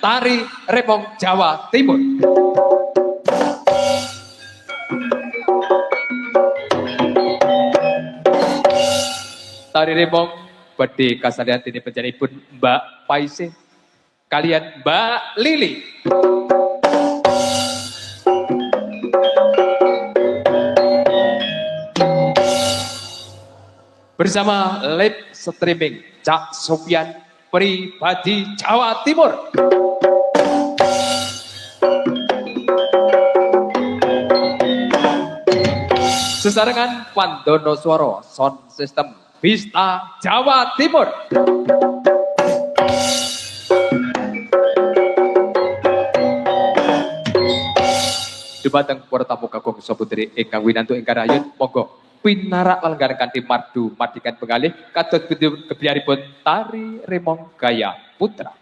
Tari Rempong Jawa Timur. Tari Rempong badhe kasalian dene panjenenganipun Mbak Paisih kalian Mbak Lili. Bersama live streaming Cak Sofian Pribadi Jawa Timur. Sesarengan Pandono Swara Sound System Vista Jawa Timur. Dumateng para tamu kakung saputri ingkang winantu ingkang rayun monggo pinarak langgaran kanthi mardu mardikan pengalih kados kebiaripun Tari Rempong Gaya Putra.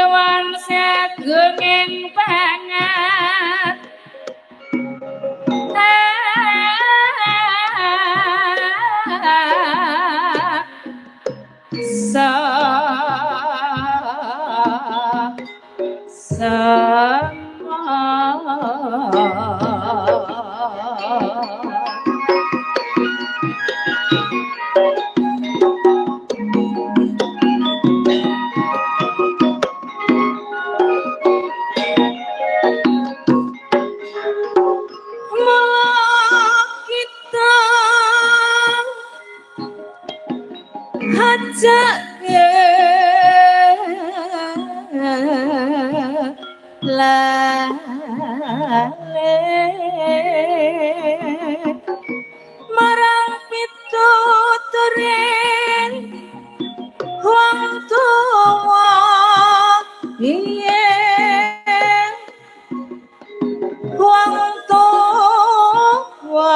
nuwun sagunging pangat marang pituturing wong tuwa yen wong tuwa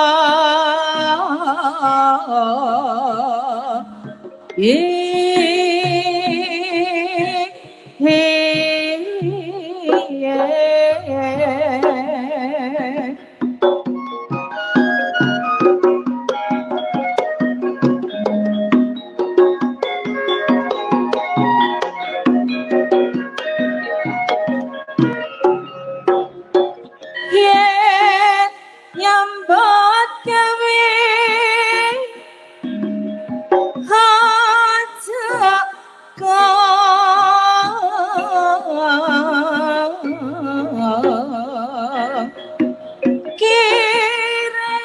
nyambut gawe hajak kire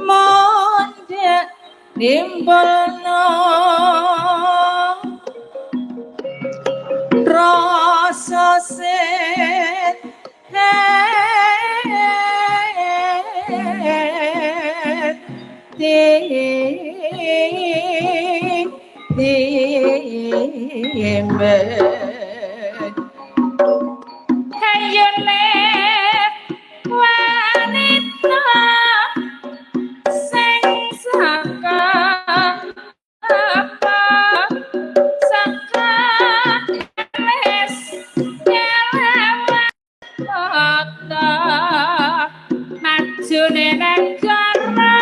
mondek nimbulno rasa set kayane wanita sing saka apa saka les nyelewat kota majune negara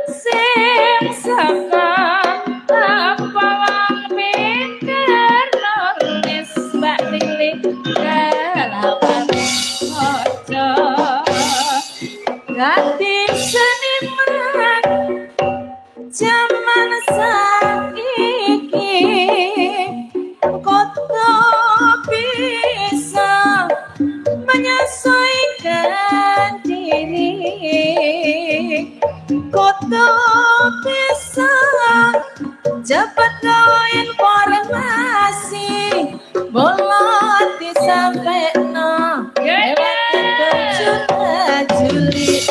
sing saka apa wong pikir nulis mbak tilik kalawan ojo ganti seniman zaman saiki kota bisa menyesuaikan diri kota bisa cepat gawe informasi bolot disampaikan lewat juri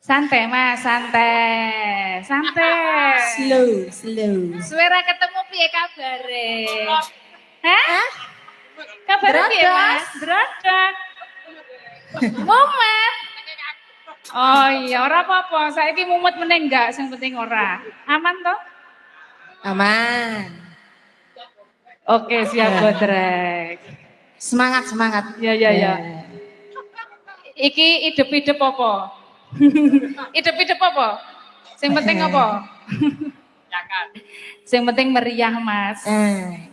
santai mas, santai. Slow. Suara ketemu piye kabare? Hah? Kabare piye mas? Drodok. Mumet. Oh iya, ora apa-apa. Saiki mumet meneh enggak, sing penting ora. Aman toh? Aman. Oke, siap Bodrek. Semangat. Ya. Iki idep-idep apa? Idep-idep apa? Sing penting apa? Sing penting meriah, Mas.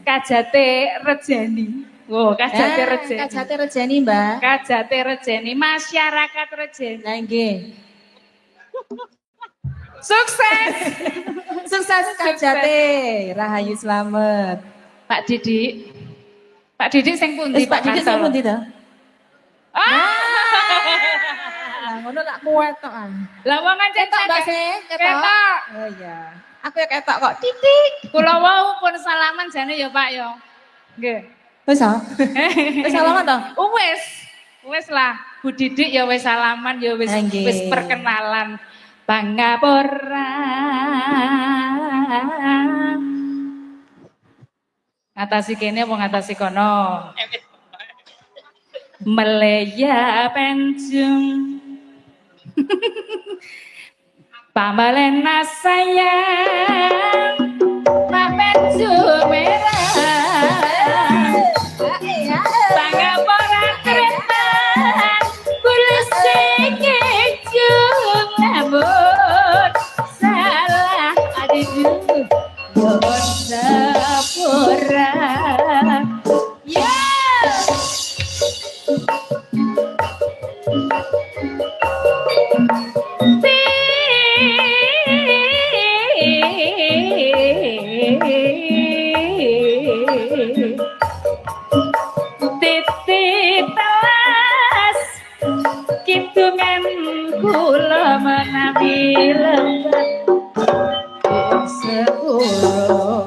Kajate Rejeni. Oh, Kajate Rejeni. Kajate Rejeni, Mbak. Kajate Rejeni, masyarakat Rejeni. Nah, nggih. Sukses Kajate. Rahayu slamet. Pak Didik sing pundi? Pak Didik sing pundi to? Ngono lak kuat tok ah. Lah wong ancen Ketok Mbak Se, ketok. Oh iya. Aku ya ketok kok. Titik. Kula wau pun salaman jane ya Pak ya. Nggih. Wis ah. Wis salaman to? Wis lah. Bu Didik ya wis salaman ya wis Nggih. wis perkenalan. Pangapura. Ngatasi kene apa ngatasi kono? Meleya penjung. Pamalena sayang. Tak penjung merah. Pangapura krepan. Kulese kejung namun salah adidu mohon sepura. Titip telas kitungan kula menawi lembah sepuluh.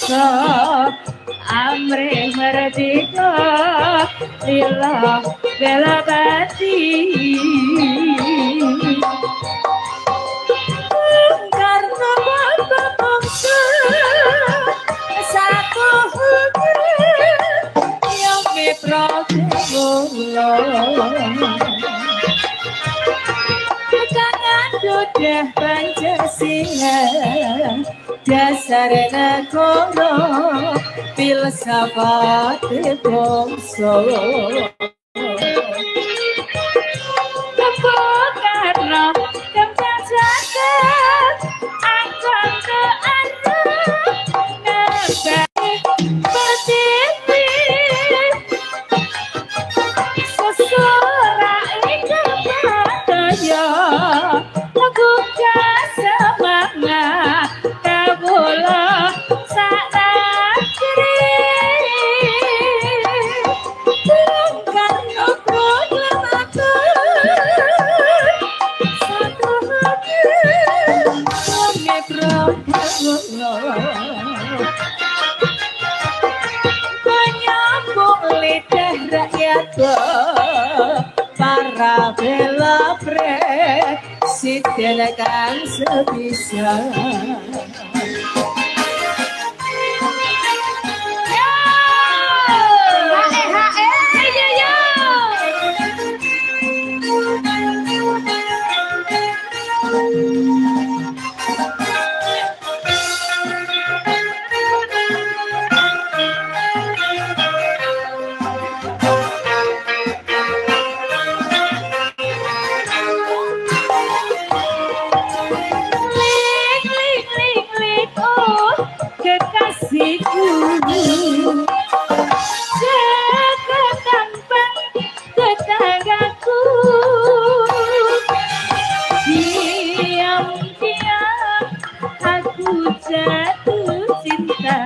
bangsa amrih merdeka lila bela bati Karena bapak bangsa satu yang diproteksi kangen dudah Pancasila dasar negara filsafat bangsa karena kebiasaan akan ke arah negara berdiri sesuai kepadanya buka semangat kabola saat diri karena proklamator satu hati kami menyambung lidah rakyat para bela presiden akan sebisa kekasihku jaga tampang tetanggaku diam-diam aku jatuh cinta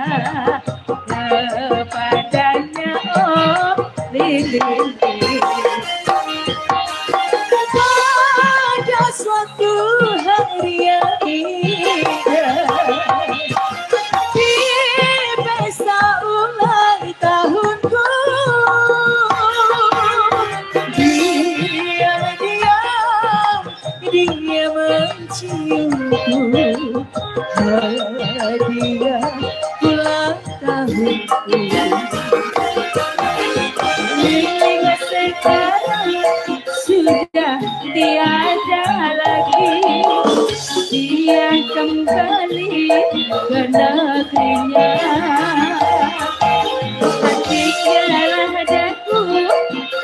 kepadanya oh lili pada suatu hari yang indah tahunku diam-diam dia menciumku hadiah ulang tahunku lili sekarang sudah tiada lagi dia kembali ke negerinya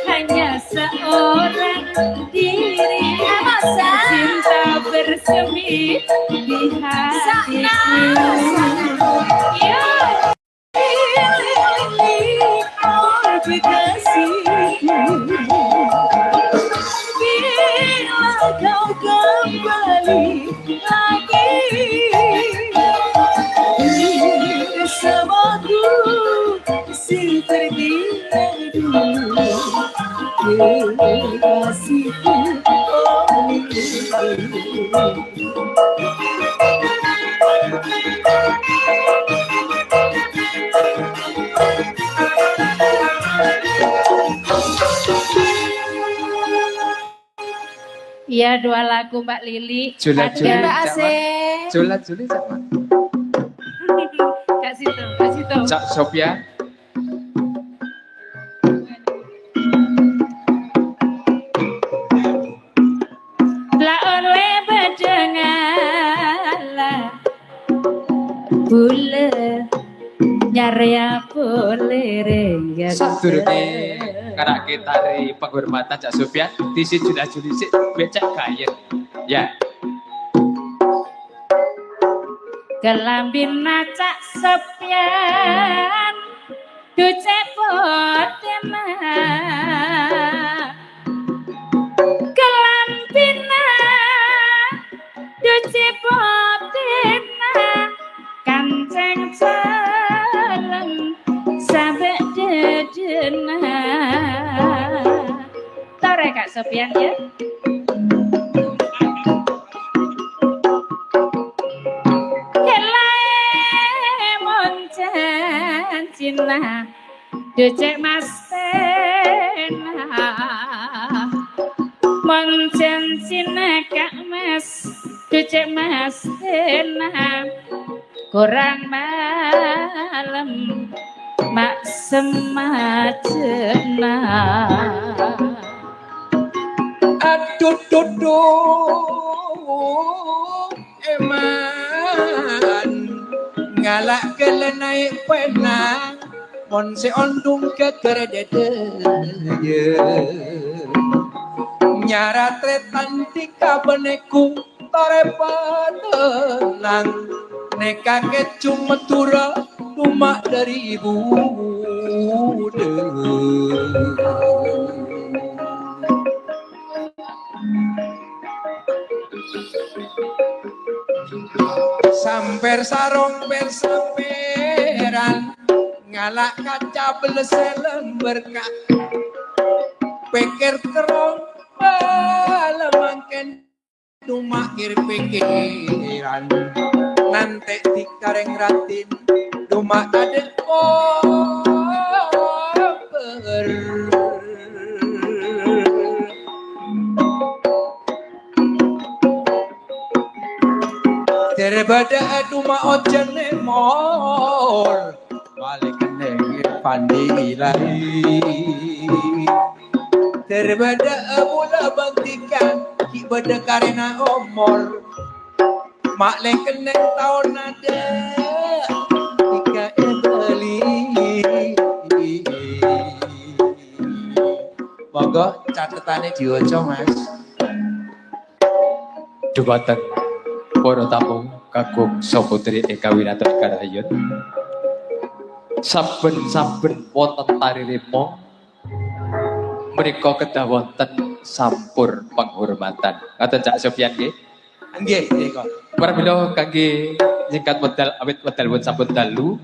hanya seorang diri cinta bersemi di hatiku ya kekasihku bila kau kembali lagi bersamaku seperti dulu kekasihku Iya dua lagu Mbak Lili. Julat Juli. Mbak Asih. Julat Juli sama. Kak Sito. Cak Sophia. Laon we bedengala bule nyarya boleh rengga. Sadurunge karena kita dari penghormatan Cak Sofian di sini Julat Juli sik becak gayen. Ya. Kelambin Cak Sofian duce potena kelambina duce potena kanceng calem sampai dedena tore Kak Sofian ya. Monca Cina Decek mas tena Moncen Cina kak mas Decek mas tena Kurang malam mak semacena Aduh eman ngalak kelenai pena mon se ondung ke keredede nyara tretan tika beneku tore penang neka kecum metura rumah dari ibu samper sarong bersamperan ngalak kaca beleselen berkak pikir terong balamangken dumakir pikiran nanti dikareng ratin dumak adek koper daripada dumak ojene mol balik nengir pandi ilahi daripada mula bangtikan ibadah karena omol mak lengkeneng tahun ada tika beli monggo catetannya dioco mas Dumateng para tamu kakung saputri ingkang winantu karayun saben-saben wonten tari remo menika kedah wonten sampur penghormatan ngaten Cak Sofyan nggih nggih nggih pramila kangge nyingkat wedal awit wedal pun sampun dalu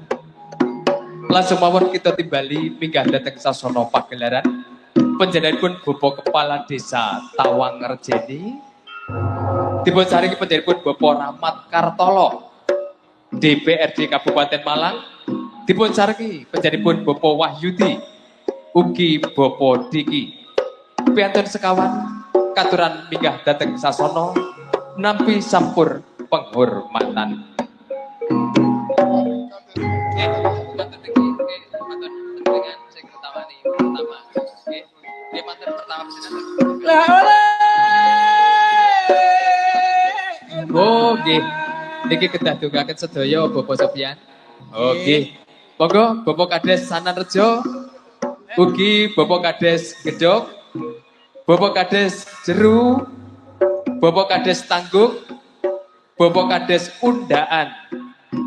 langsung mawon kita timbali minggah dhateng sasana pagelaran panjenenganipun Bapak Kepala Desa Tawang Rejeni dipun saringi panjenenganipun Bapak Rahmat Kartolo DPRD Kabupaten Malang dipun saringi panjenenganipun Bapak Wahyudi ugi Bapak Diki piantun sekawan katuran minggah dhateng sasana nampi sampur penghormatan Oh nggih niki kedah dungaken sedaya Bapak Sofyan. Oh nggih. Monggo Bapak Kades Sananrejo ugi Bapak Kades Gedhok, Bapak Kades Jeru, Bapak Kades Tangguk, Bapak Kades Undaan,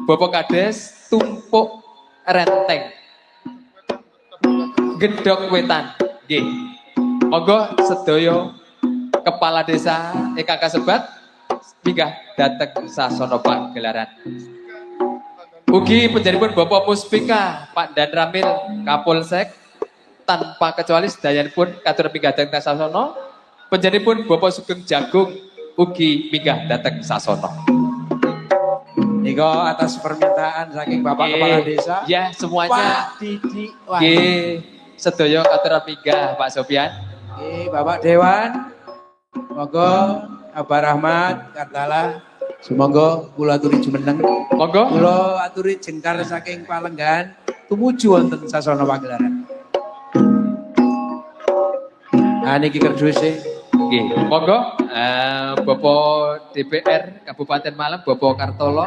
Bapak Kades Tumpuk Renteng. Gedhok Wetan. Nggih. Monggo sedaya kepala desa ingkang kasebat minggah dhateng sasana pagelaran. Ugi panjenenganipun Bapak Muspika, Pak Dan Ramil Kapolsek tanpa kecuali sedayanipun katur minggah dhateng sasana. Panjenenganipun Bapak Sugeng Jagung ugi minggah dhateng sasana. Nika atas permintaan saking Bapak Kepala Desa. Ya, semuanya. Pak Didi. Nggih, sedaya katur minggah Pak Sofyan. Nggih, Bapak Dewan. Monggo Abah Rahmat Kartala. Sumangga kula aturi jumeneng. Monggo. Kula aturi jengkar saking Palenggan tumuju wonten sasana pagelaran. Nah niki kerduse. Nggih, monggo Bapak DPR Kabupaten Malang Bapak Kartolo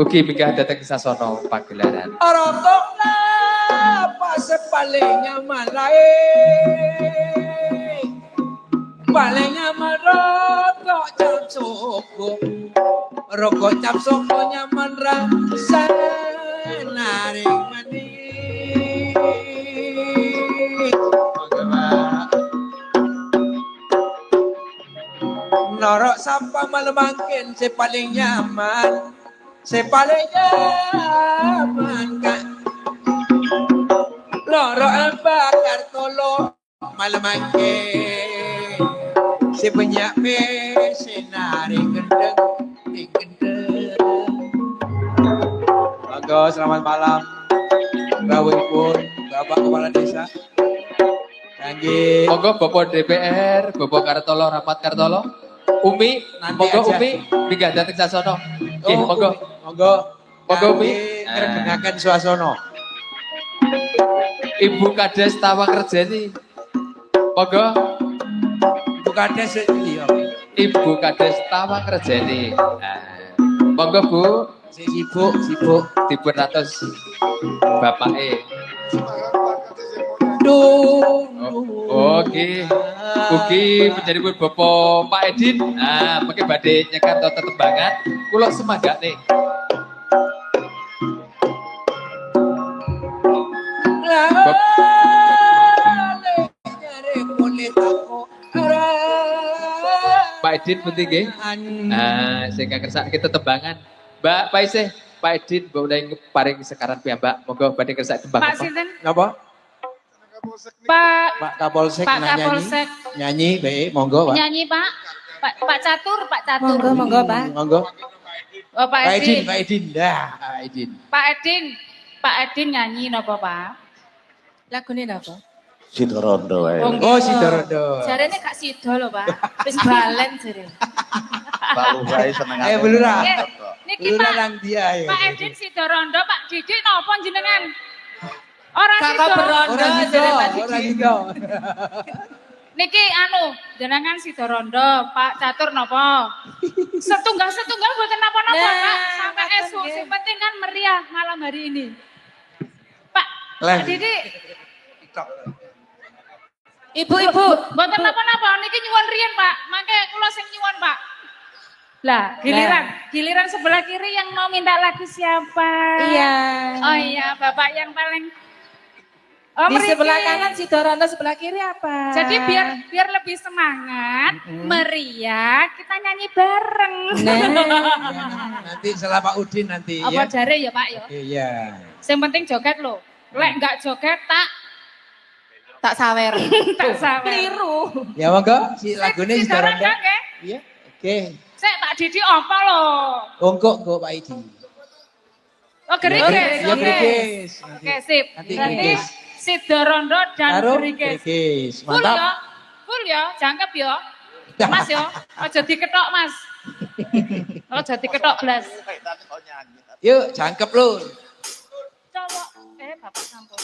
ugi minggah dhateng sasana pagelaran. Rokokna pas paling nyaman lae. Paling nyaman rokok cap soko. Rokok cap soko nyaman rasa naring manis. Norok sampah malam mangkin si paling nyaman. Si paling nyaman kak. Norok Abah Kartolo malam mangkin. Si banyak senari gendeng, gendeng. Monggo selamat malam. Rawuhipun Bapak Kepala Desa. Kangge Monggo Bapak DPR, Bapak Kartolo, Rapat Kartolo. Umi, Nanti monggo aja. Umi, minggah dateng sasono. Nggih, monggo. Monggo. Monggo, Umi. Ngregengaken suasana. Ibu Kades Tawang Rejeni. Monggo. Ibu Kades iya. Ibu Kades Tawang Rejeni. Monggo Bu, Si sibuk. dipun atus bapake. Duh. Oke. Ugi menjadi Bapak Pak Edin. Nah, mungkin badhe nyekat tetembangan. Kula semangat nih. Pak Edin penting nggih. Nah, sing kersak kita tetembangan. Mbak Paiseh, Pak Edin boleh paring sekaran piyambak. Monggo badhe kersak tembang. Pak sinten? Napa? Pak Pak Kapolsek Pak nyanyi. Kapolsek. Nyanyi baik, monggo, Pak. Nyanyi Pak. Pak Catur, Pak Catur. Monggo, Pak. Monggo. Oh, Pak Edin. Pak Edin. Dah, Pak Edin. Pak Edin nyanyi napa Pak? Lagune napa? Sidorondo wae. Oh, Sidorondo. Jarene Kak Sido lho, Pak. Wis balen jare. Pak Lurah seneng Ayo Belura. Nggih, niki Belura Pak. nang dia ya. Pak Edin Sidorondo, Pak Didik napa jenengan? Ora Kakak Sido. berondo Orang gitu, jare Pak orang Didi. gitu. Niki jenengan Sidorondo, Pak Catur napa? Setunggal mboten napa-napa, Nah, Pak. Sampai ngoten esuk nggih. sing penting kan meriah malam hari ini. Pak Lah. Didik, Ibu-ibu, mboten napa-napa niki nyuwun riyen, Pak. Mangke kula sing nyuwun, Pak. Lah, giliran sebelah kiri yang mau minta lagu siapa? iya. Oh iya, Bapak yang paling Oh, Di mriki. sebelah kanan Sidorondo, sebelah kiri apa? Jadi biar lebih semangat, meriah, kita nyanyi bareng. Nanti setelah Pak Udin nanti Apa ya. jare ya, Pak ya? Iya. Yang penting joget loh. Lek enggak joget tak sawer. tak sawer. Keliru. Ya monggo si lagune Si Sidorondo. Sidorondo nggih. Iya. Oke. Sik Pak Didi apa lho? Ongkok Pak Edin. Oh, gerikis. Ya Oke. gerikis. Oke, sip. Nanti Berarti gerikis. Sidorondo dan Karo gerikis. gerikis. Full Mantap. ya. Full ya, jangkep ya. Mas ya, aja diketok, Mas. Aja diketok blas. Yuk, jangkep lu. Colok. Bapak sampun.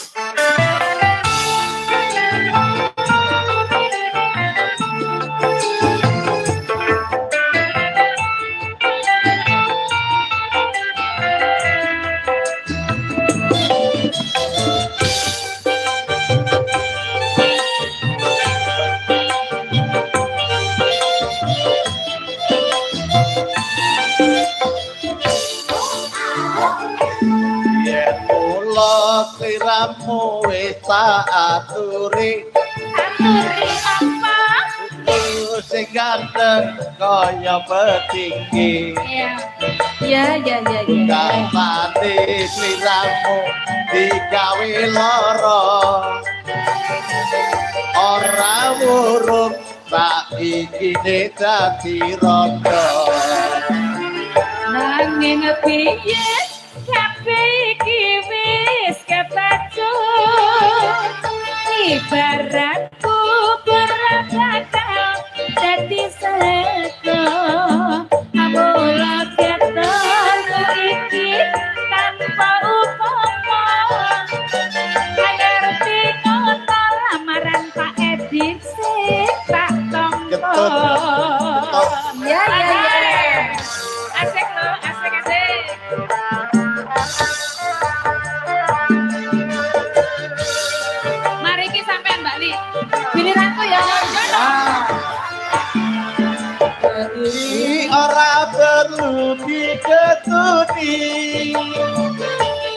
Yen kula sliramu wis tak aturi, Aturi apa? sing ganteng kaya petinggi. Iya. Ya. Kampane sliramu digawe lara, ora wurung tak iki dadi rondo. Nanging piye kabeh iki wis kepacut. Ibaratku berakal dadi seko. Amula keton iki tanpa upama. Ngerti kota lamaran Pak Edin sing tak tompo. Ya. Asik loh, asik. Mari ki sampean Mbak Li. Giliranku ya. Iki ora perlu diketuni,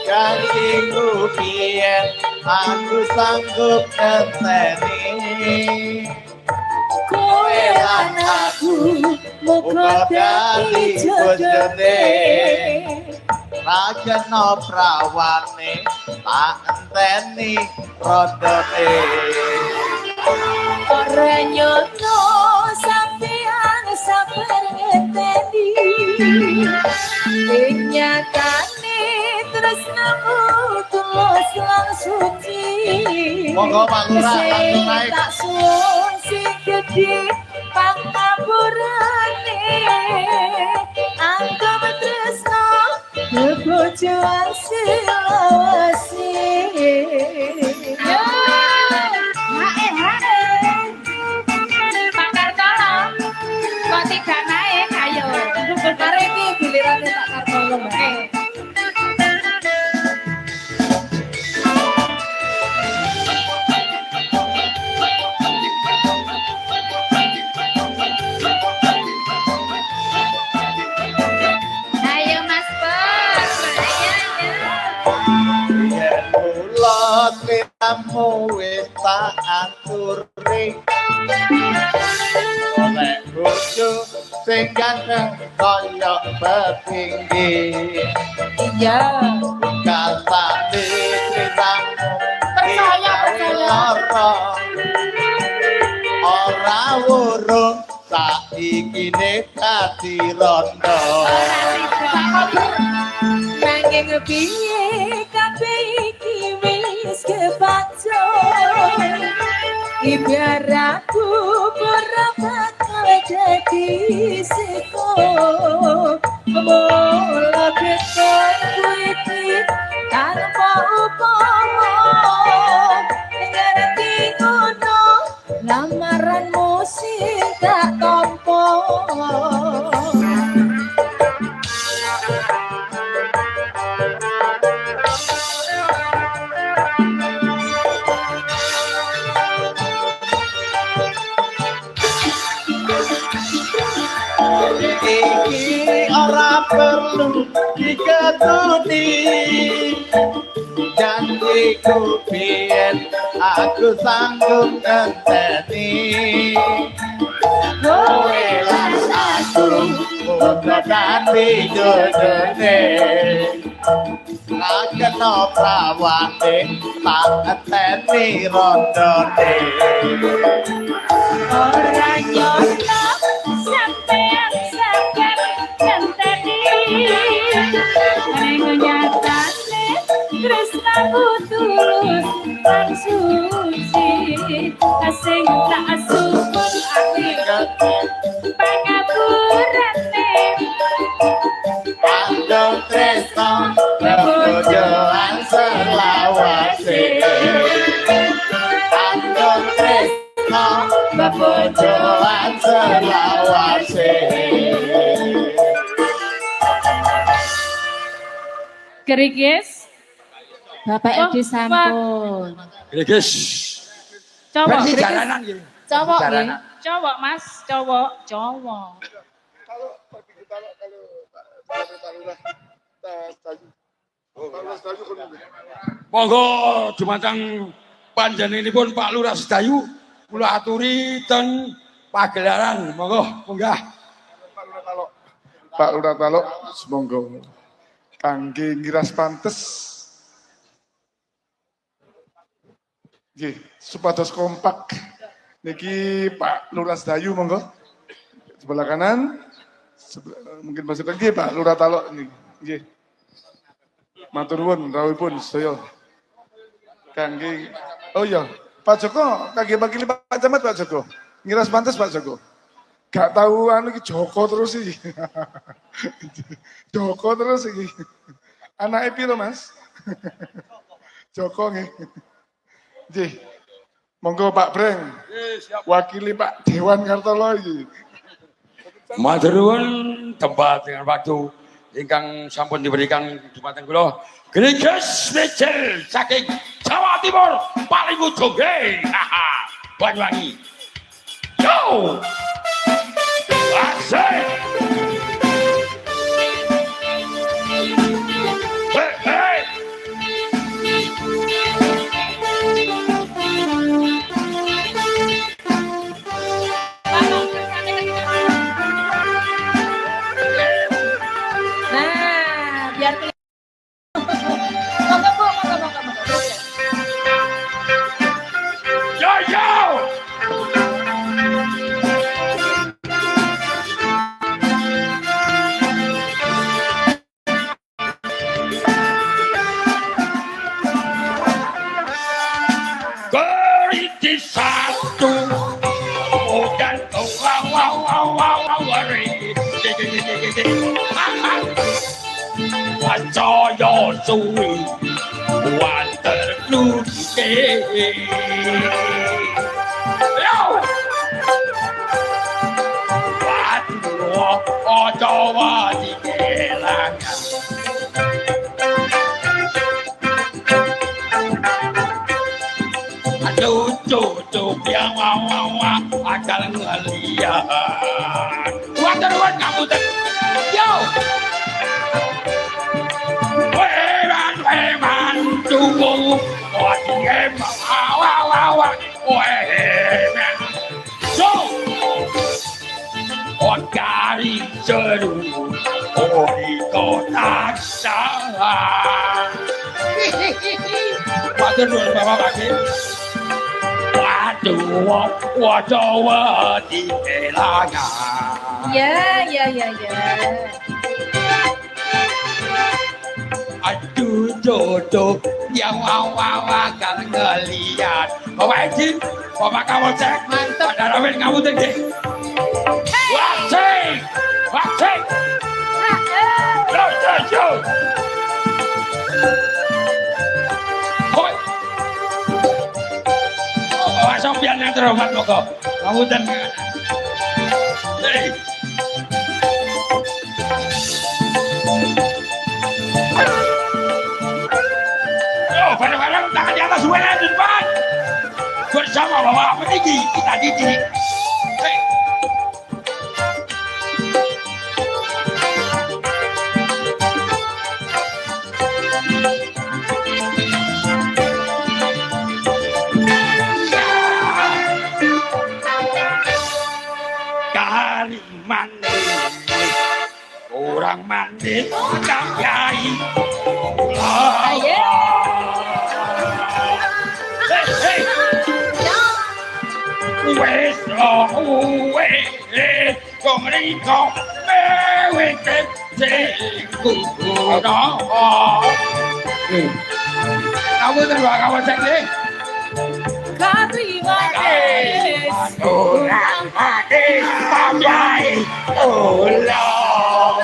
ganti rupiah aku sanggup ngenteni. Kowe lan aku muga dadi jodone. Rajana prawane tak enteni rodone. Ora nyono sampeyan sabar ngenteni. Ing nyatane tresnamu tulus lan suci. Monggo Pak Lurah langsung naik. Tak suwun sing gedhe pangapurane. Anggap tresna bebojoan selawase. Yo, Pak Kartolo, kok tiga naik, ayo. Mari iki gilirane tak kartolo. Oke. Ayo Mas Bos, ayo. Yen kula tiramu wis tak aturi. Oleh bojo sing ganteng kaya bepinggi. Iya. Kasane tritamu Percaya. lara. Ora wurung saiki nek dadi rondo. Nanging piye kabeh iki wis kepancung. Biar aku ora bakal jadi seko. Mula ketemu iki tanpa upama. Ngerti ngono lamaranmu sing tak tampa. Iki ora perlu diketuni. Janjiku biyen aku sanggup ngenteni. Kowe lan aku muga dadi jodone. Lakena prawane tak enteni rondone. Ora nyono sampean sampean ngenteni. Ning nyatane tresnaku tulus lan suci. Sing tak suwun aku pangapurane. Andong tresno bebojoan selawase. Andong tresno bebojoan selawase. Gerigis, Bapak Oh, Edi sampun. Gregis. cowok, Versi jalanan gitu. Cowok Jalanan. nggih. cowok Mas, cowok, cowok. Monggo dumateng panjenenganipun Pak Lurah Sedayu kula aturi ten pagelaran. Monggo munggah. Pak Lurah Taluk, semonggo kangge ngiras pantes. Nggih, supados kompak. Niki Pak Lurah Sedayu monggo. Sebelah kanan. Mungkin masih lagi Pak Lurah Taluk niki. Nggih. Matur nuwun rawuhipun sedaya. Kangge oh iya, Pak Joko kangge makili Pak Camat Pak Joko. Ngiras pantes Pak Joko. Gak tahu anu iki Joko terus iki. Joko terus iki. Anake piro, Mas? Joko nggih. Nggih. Monggo Pak Breng. Wakili Pak Dewan Kartolo iki. Matur nuwun tempat dengan waktu ingkang sampun diberikan dumateng kula. Gregis Mitchell saking Jawa Timur paling ujung Banyuwangi. Go! Asik! Hey, hey! Nah, biar monggo Bu, monggo. Yo, yo! Percaya suwi wanter nuke. Yo. Waduh, ojo wadi kelangan. Aduh, cucuk yang wawa akal ngeliat. Waduh, kamu teh. Yo. Weman, tunggu, wadi wawa, weman. So, Ogari seru, ori kota sah. Waduh, bapak lagi. Waduh, di kelangan. Ya. Aduh, jodoh yang wawa kan ngeliat. Bapak izin, bapak kamu cek. Mantap. Ada ramen kamu tinggi. Wacik. Yo. Hoi. Bapak Sofian yang terhormat pokok. Kamu dan Hei. Bareng-bareng tangan di atas semuanya di depan. Bersama bawa peninggi kita didik. Hei. Kali mandi, orang mandi tak yai. Ayo. Hey. Wes con đi con mê cái gì của đó. Kamu terima kamu cek deh. Terima kasih. Orang hati sampai ulang.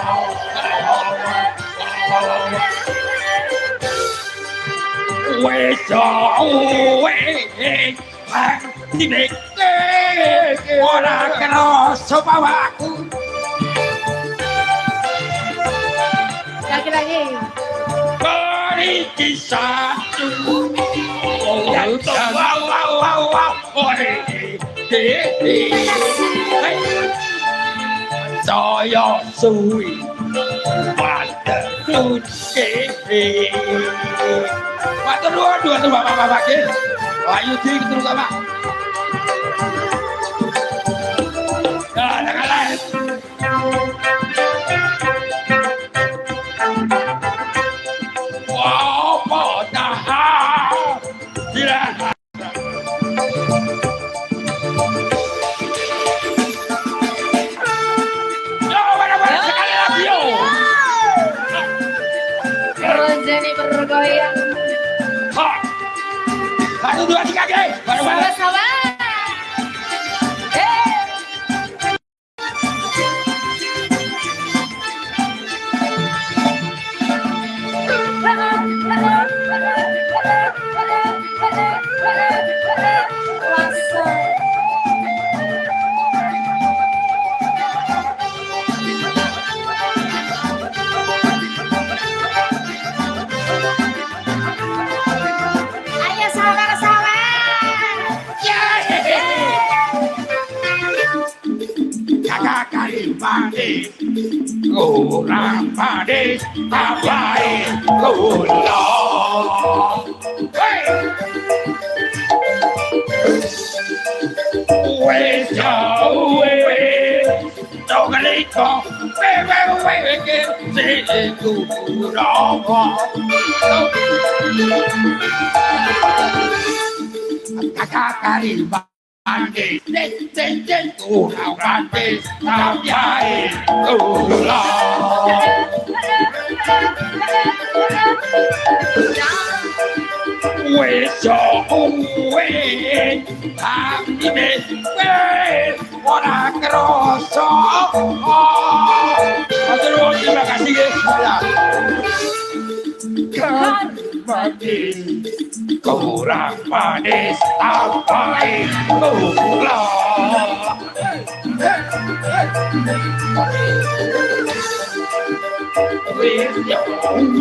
Wes di mek orang keros bawaku. Lagi. Beri kisah yang wow saya suwi pada nuke. Waktu dua tuh bapak-bapak ya. Ayo tinggi terus sama. Jangan lain. Wow, potah. Tidak. Yo, bareng-bareng sekali lagi yo. Ronjani bergoyang. Ha. 1, 2, 3, guys. Bareng-bareng. Sama-sama. Ayo sabar-sabar. Kakak kali mandi, kurang mandi, tapai kulong. Hey! Wes jauh, jauh kali kau, si kurang. Kakak kali mandi, kurang mandi, tapai kulong. Wes jauh, kami orang kerosok. Aduh, Terima kasih ya. Kan mati. Kurang manis tambahin gula. Wis yo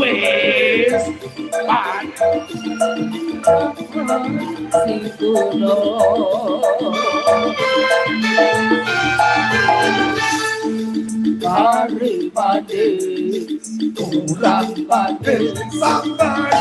wis. Sing kulo. Hari manis, kurang manis, sampai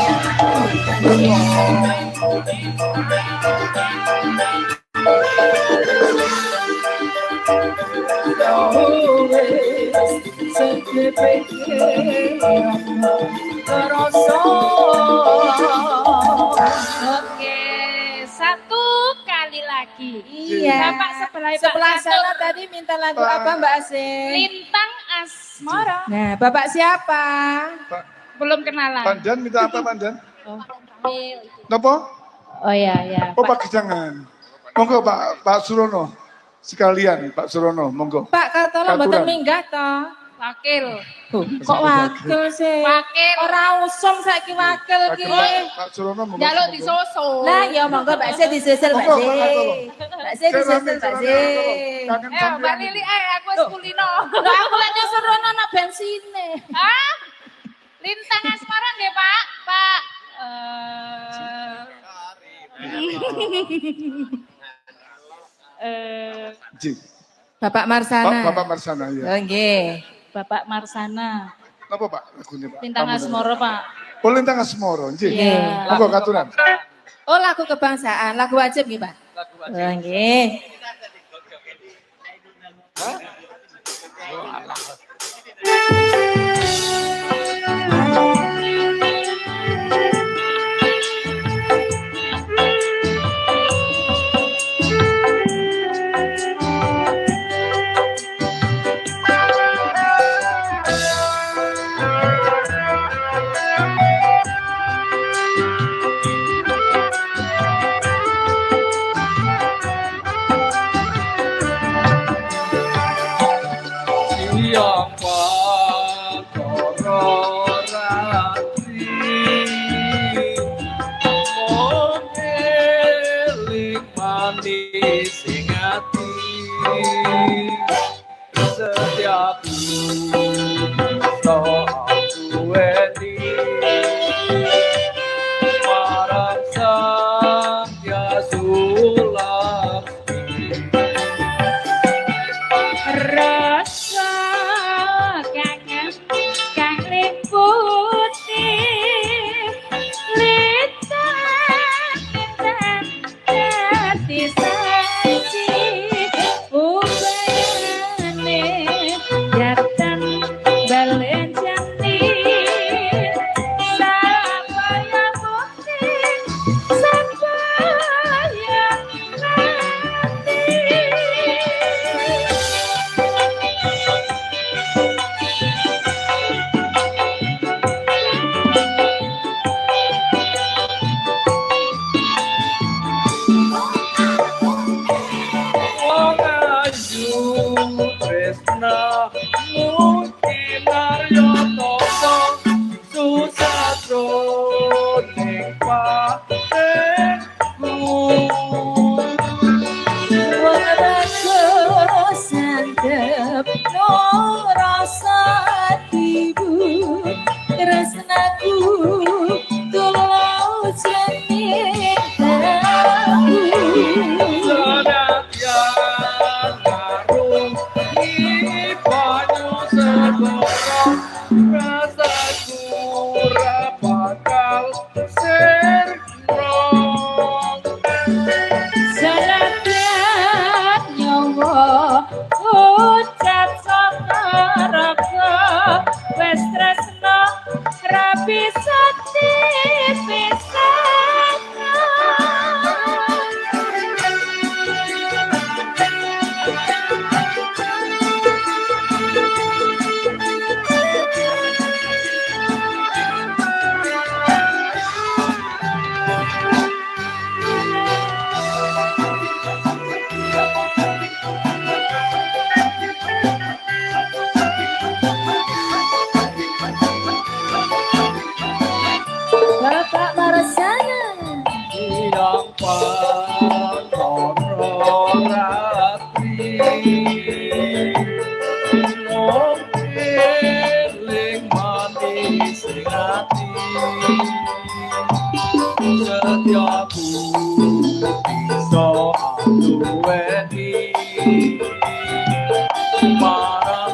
Oke, satu kali lagi. Iya. Bapak sebelah Sebelah Pak sana Gatot. tadi minta lagu apa Mbak Asih? Lintang Asmara. Nah, Bapak siapa? Belum kenalan. Pandan minta apa Pandan? Oh, Napa? oh ya, ya. Oh Pak. Pak jangan. Monggo Pak Surono. Sekalian Pak Surono, monggo. Pak Kartono mboten Katuran. minggah to. Wakil. Kok wakil sih? Wakil. Ora usum saiki wakil ki. Pak Surono monggo. Jaluk monggo. disoso. Lah ya monggo Mbak Asih disusul Mbak Monggo, Asih. Pak Kartono. Mbak Asih disusul Mbak Asih. Kangen Eh, Mbak sampean. Lili, aku wis kulino. Lah aku lek nyusul rono ana bensine. Hah? Lintang Asmara nggih, Pak? Pak. Ji. Bapak Marsana. Bapak Marsana ya. Oh nggih. Bapak Marsana. Napa Pak lagunya Pak? Lintang Kamu Asmara, Pak. Oh Lintang Asmoro, nggih. Iya. Monggo katuran. Oh lagu kebangsaan, lagu wajib nggih, Pak. Oh nggih. siapa kororati mongeling manis ing ati setiap duweni marang sang Yasulami Rasa kangen kang liputi Lintang dadi saksi Ubayane yatan balen jati Sapaya bukti Sapaya nanti wong ayu tresna mungkin arya tata susatro ning patenku Santep no rasa tibu tresnaku tulus jeneng tahu Senadyan marung di banyu segoro rasaku ora bakal serong Senadyan nyawa ucap saka raga wis tresna ra bisa Marang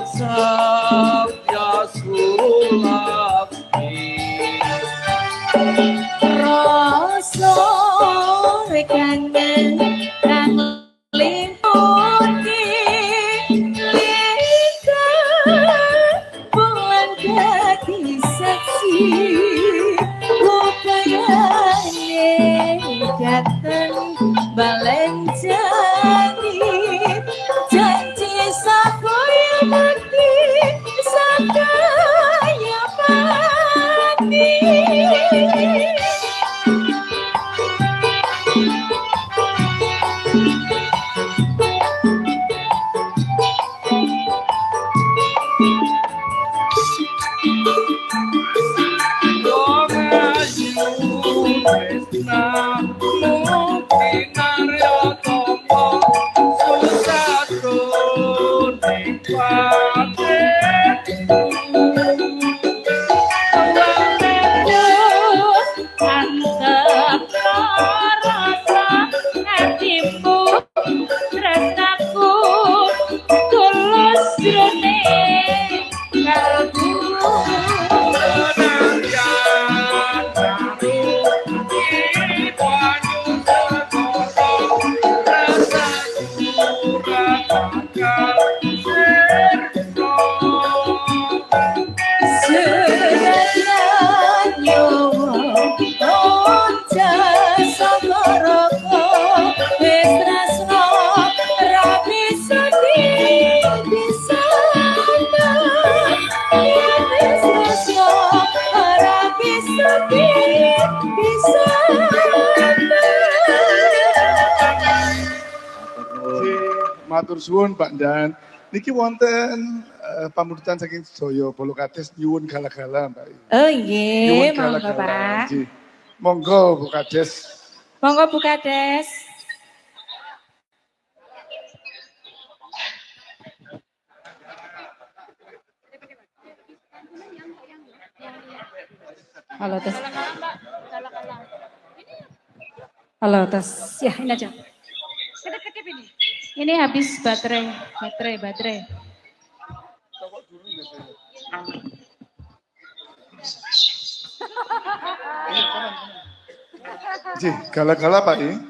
Satya Sulakmi Rasa kangen kang liputi lingkar bulan kaki saksi upayane dateng balenjani janji sakaya mati sakaya mati. Matur suwun Pak Dan. Niki wonten pamundutan saking Joyo Bolokades nyuwun gala-gala Mbak. Oh nggih, Nyuwun monggo gala-gala. Pak. Nggih. Monggo Bu Kades. Monggo Bu Kades. Halo tes. Halo tes. Ya ini aja. Kedip-kedip ini. Ini habis baterai. Ji, gala-gala Pak ini.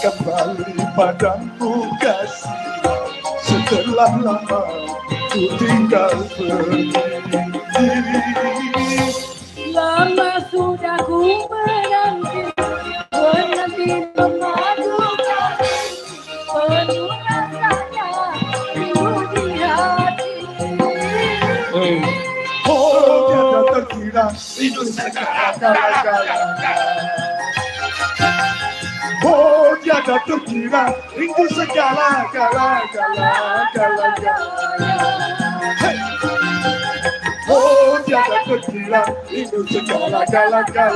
Kembali padamu kasih, setelah lama ku tinggal berdiri. Lama sudah ku menanti memadukan penuh rasanya di hati. Oh, tiada terkira itu segala-galanya. Oh, tiada terkira rindu segala-galanya. Hey. Oh, tiada terkira rindu segala-galanya.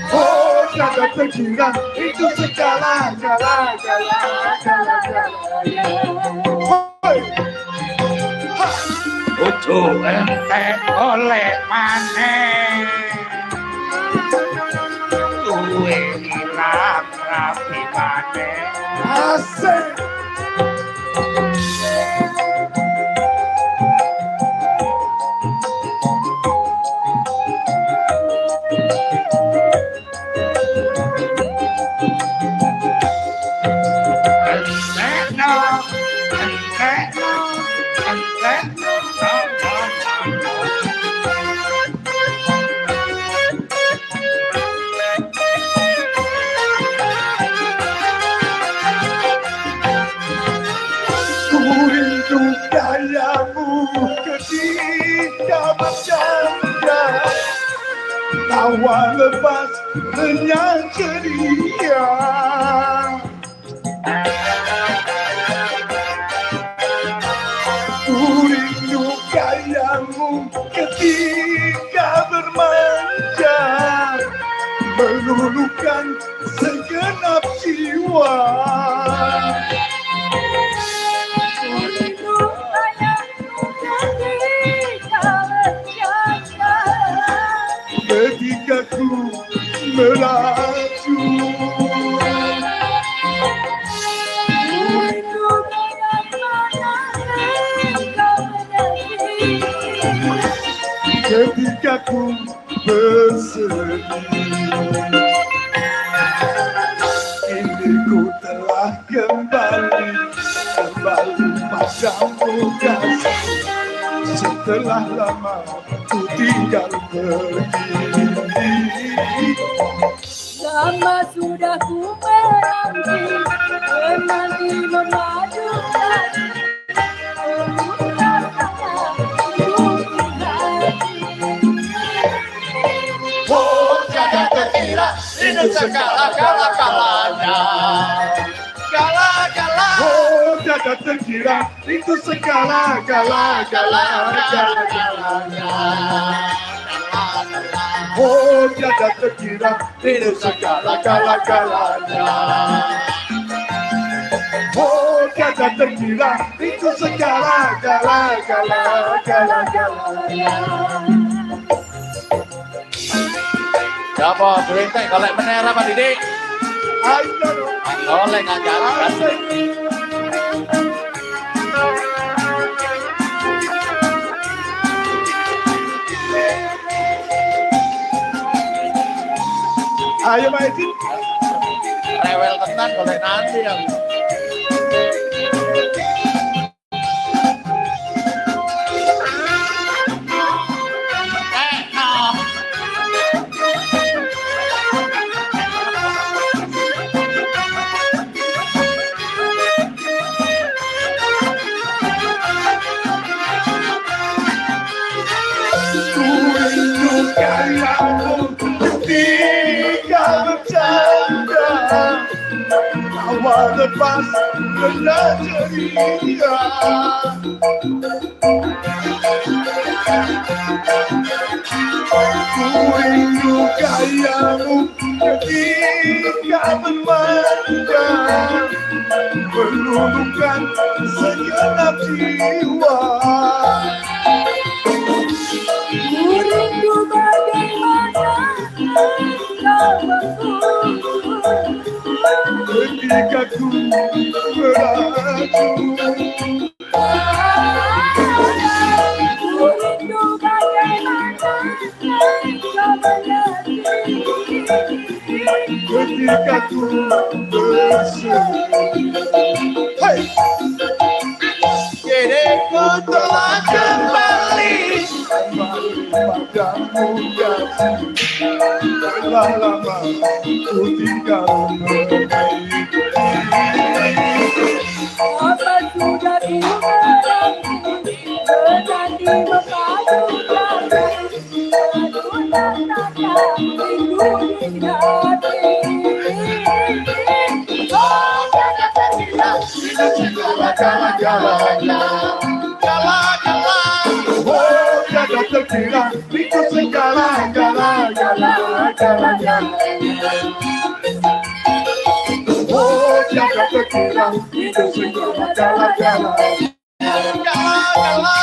Oh, tiada terkira rindu segala-galanya. Hey. Ojo ente oleh maneh. Duwe ilang rapi maneh. Asik. awal lepas renyah ceria. Ku rindu gayamu ketika bermanja, meluluhkan segenap jiwa. Ketika ku melaju, ketika ku bersedih, kini ku telah kembali padamu kasih. Setelah lama ku tinggal pergi, Lama sudah ku menanti memajukan. Oh, jaga terkira ini segala-galanya. Gala-gala. oh jaga terkira itu segala-galanya. Oh jaga terkira itu segala-galanya. Oh jaga terkira itu segala-galanya. Siapa berita kalau menera Pak Didik? Ayo, Oleh ngajar. ayo Pak Edin. Rewel tenan kalau nanti yang Ketika bercanda, awal lepas renyah ceria. Ku rindu gayamu ketika bermanja, meluluhkan segenap jiwa. Rindu bagaimana Ketika ku meraju, rindu bagaimana ketika ku bersedih. Hey! kini ku telah kembali. Padamu kasih, telah lama ku tinggal pergi. apa sudah ku menanti memajukan. Rindu di hati. Oh, jaga terkira itu segala-galanya. Gala-gala. Oh, jaga terkira itu segala-galanya. Oh, jaga terkira itu segala-galanya. Gala-gala.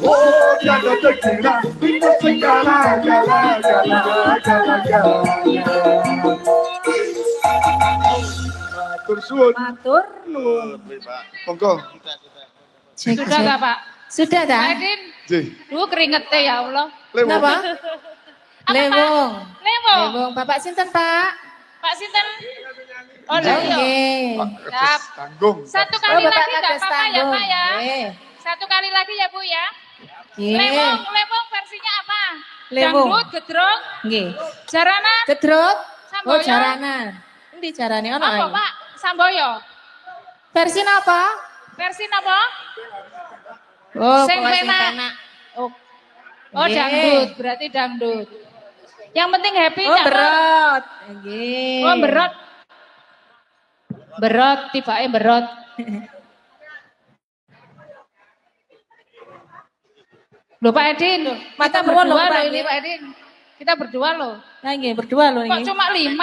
Oh, jaga terkira itu segala-galanya. Matur suwun. Matur nuwun. Monggo. Sudah nggak Pak? Sudah Pak dah? Edin, Jih, duh keringetnya ya Allah. Kenapa? Apa, Lewong. Pak? Lewong. Lewong. Bapak sinten, Pak? Pak Sinten. Oh, iya. Nggih. Siap. tanggung. Satu Oh, kali Bapak lagi nggak kades apa-apa ya tanggung. Pak ya? Nggih. Satu kali lagi ya Bu ya? Nggih. Lewong versinya apa? Lewong. Dangdut, gedrong, Nggih. jaranan, Gedrok. Oh, Samboyo. jaranan. Endi jarane ono apa ae? Pak? Samboyo. Versi apa? Versi apa? Oh, Sing pokoknya sing penak. penak. Oh, Oh Nggih. dangdut, berarti dangdut. Yang penting happy. Oh, berot. Nggih. Oh, berot. Berot, tibake berot. Loh Pak Edin, kita nuwun lho, berdua Pak loh ini Edin. Pak Edin. Kita berdua loh. Nah, nggih, berdua lho Kok niki. cuma 5?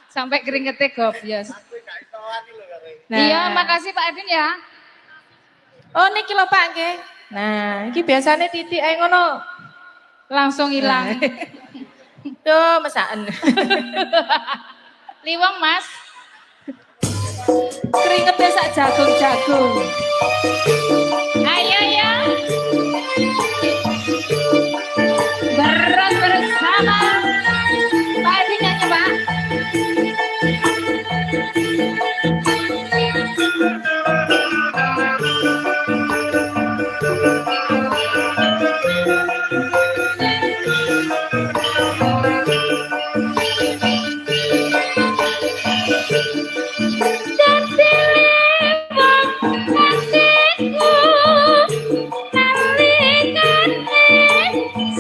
Sampai keringetnya gobios. Nah. Iya, makasih Pak Edin ya. Oh, niki lho Pak nggih. Nah, iki biasane titik ae ngono. Langsung hilang. Tuh, mesaan. Liwang Mas. Keringetnya sak jagung-jagung. Ayo ya. Berat bersama. Pak Edin nyanyi Pak.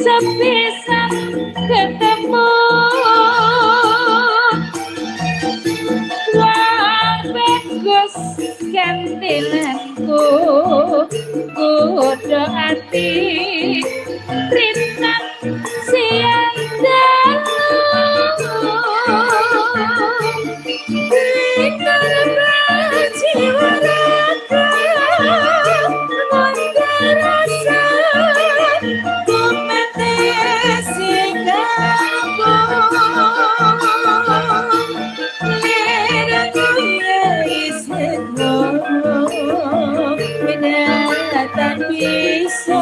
Sepisan ketemu wong bagus gantilanku kudu ati rinang siang dalu rinang jiwa raga monggo rasa bisa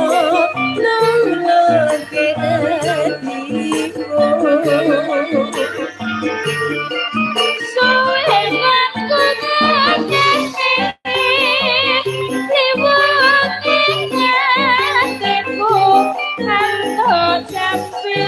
lulur ke hatiku soewanku ngakini liwanginya hatiku kanto jampi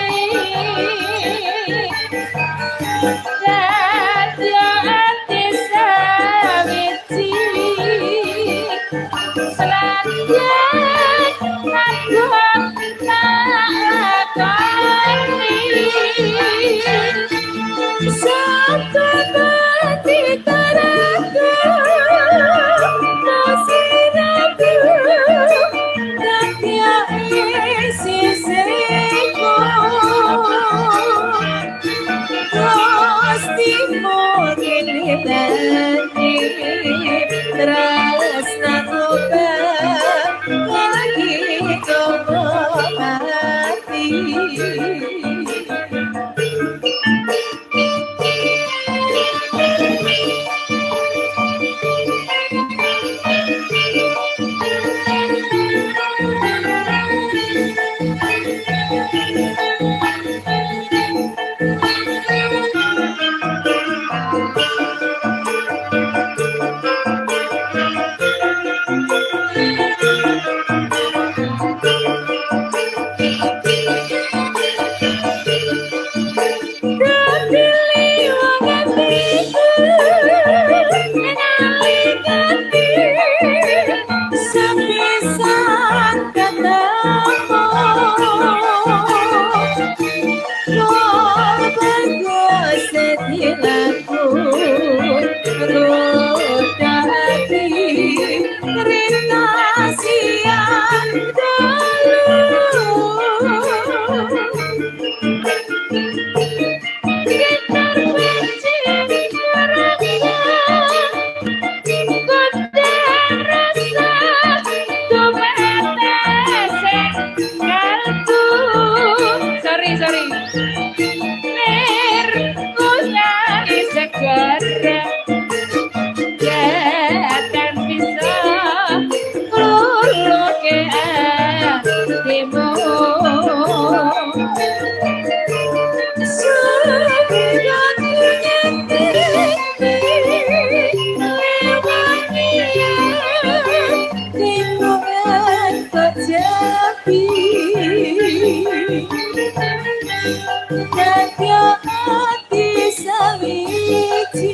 radio hati sawiji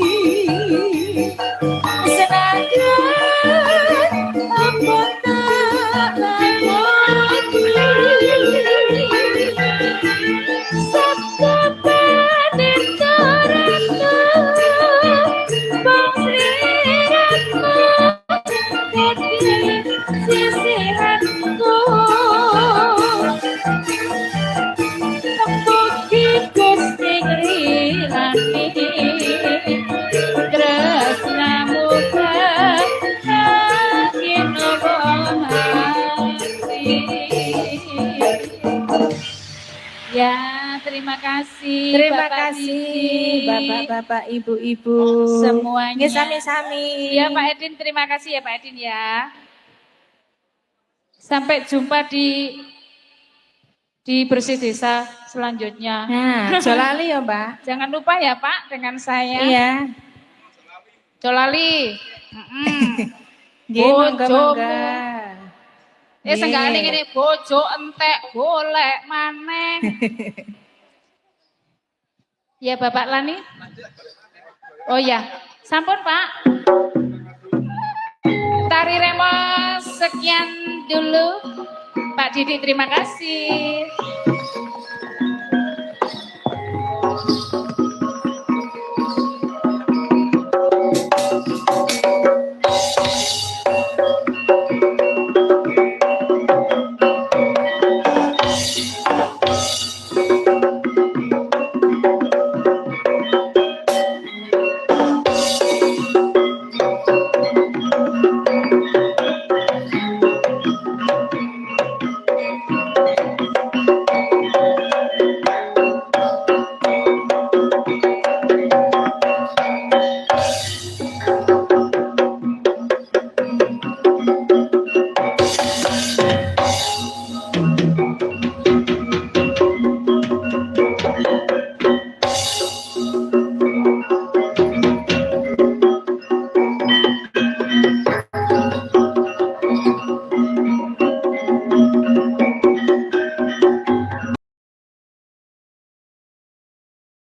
Ya, terima kasih. Terima Bapak kasih Didi. bapak-bapak, ibu-ibu. Semuanya. Nggih, sami-sami. Ya Pak Edin, terima kasih ya Pak Edin ya. Sampai jumpa di Bersih Desa selanjutnya. Nah, jolali ya, Mbak. Jangan lupa ya Pak dengan saya. Iya. Jolali. Nggih, monggo. Nggih. Senggane ngene bojo entek golek maneh. Ya Bapak Lani. Oh ya, sampun Pak. Tari Remo sekian dulu. Pak Didi terima kasih.